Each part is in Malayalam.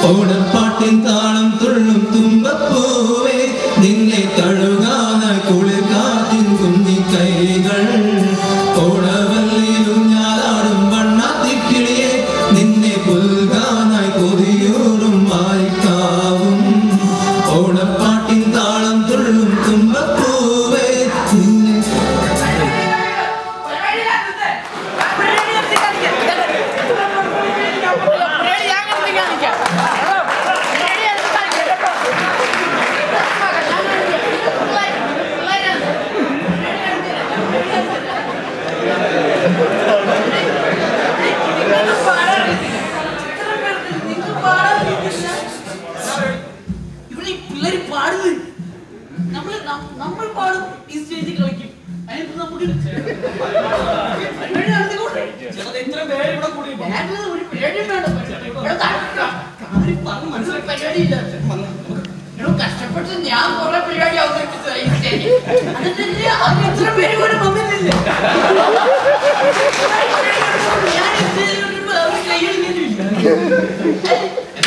ഓണപ്പാട്ടിൻ താളം തുള്ളും തുമ്പപ്പൂവേ നിന്നെ തഴുകാനായി കുളിർ കാറ്റിൻ കുഞ്ഞി കൈകൾ ഓണവല്ലിയിലും ഞാനാടും വണ്ണാത്തിക്കിളിയെ നിന്നെ പുൽകാനായി കൊതിയൂറും മാറിക്കാവും ഓണപ്പാട്ടിൻ താളം തുള്ളും തുമ്പപ്പൂവേ നിന്നെ നമ്മൾ പാടും ഈ സ്റ്റേജിൽ കളിക്കും അതിന് നമുക്ക് കഷ്ടപ്പെട്ട് ഞാൻ കുറെ പരിപാടി അവതരിപ്പിച്ചത് ഈ സ്റ്റേജിൽ അതിന് ഇത്ര പേര് പോലും വന്നിട്ടില്ല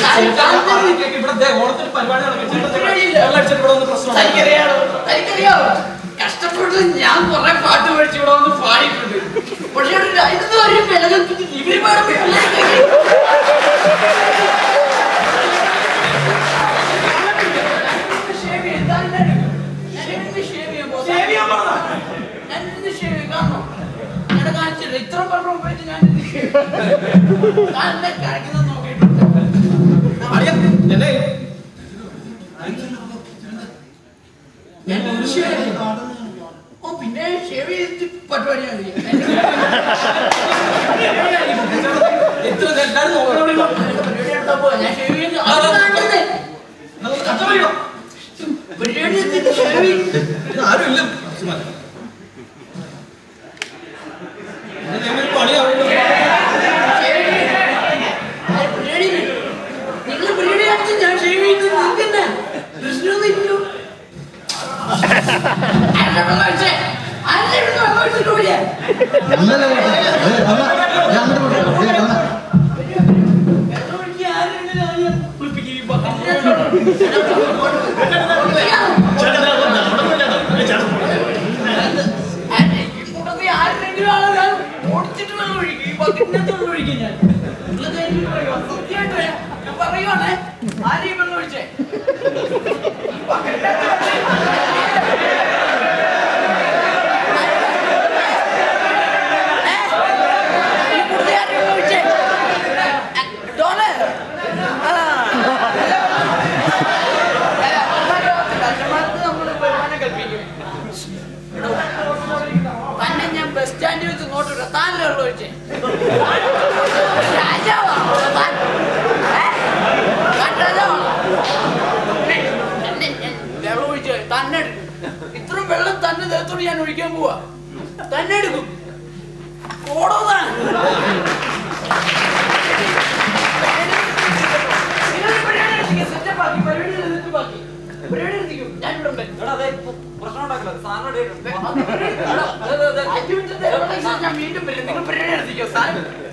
ഞാൻ ഈ സ്റ്റേജിൽ കഷ്ടപ്പെട്ട് ഞാൻ കുറെ പാട്ട് പഠിച്ച് ഇവിടെ വന്ന് പാടിയിട്ടുണ്ട് പക്ഷേ ഇതൊന്നും ഒരു വിലകൽപ്പിച്ച് ഇവര് പാടുമ്പോ ഇത്ര പറഞ്ഞു പോയിട്ട് ഞാൻ കഴിക്കുന്നത് നോക്കിയിട്ടുണ്ട് പിന്നെ ഷേവ് ചെയ്തിട്ട് പരിപാടിയാണ് ഞാൻ ഷേവ് ചെയ്ത് ആരുമില്ല നിങ്ങൾ പരിപാടി കാണിച്ച് ഞാൻ ഷേവ് ചെയ്ത് നിൽക്കണ്ട പ്രശ്നമൊന്നും ഇല്ലല്ലോ ഓടിച്ചിട്ട് വെള്ളം ഒഴിക്കും ഈ ബക്കറ്റിനകത്ത് വെള്ളം ഒഴിക്കും ഞാൻ സത്യമായിട്ട് ഞാൻ പറയുവാണേ ആരെയും വെള്ളം ഒഴിച്ചേ തന്നെ ഞാൻ ബസ് സ്റ്റാൻഡിൽ വെച്ച് നോട്ടില്ല താനല്ലേ വെള്ളം ഒഴിച്ചേ വെള്ളം ഒഴിച്ച് തന്നെ ഇത്ര വെള്ളം തന്നെ ദേഹത്തോട് ഞാൻ ഒഴിക്കാൻ പോവാ തന്നെ എടുക്കും ഓടോതാണ് സെറ്റപ്പാക്കി പരിപാടി സെറ്റപ്പാക്കി പരിപാടി എത്തിക്കും ഞാൻ ഇവിടെ ഞാൻ വീണ്ടും വരും നിങ്ങൾ പരിപാടി നടത്തിക്കോ സാധനം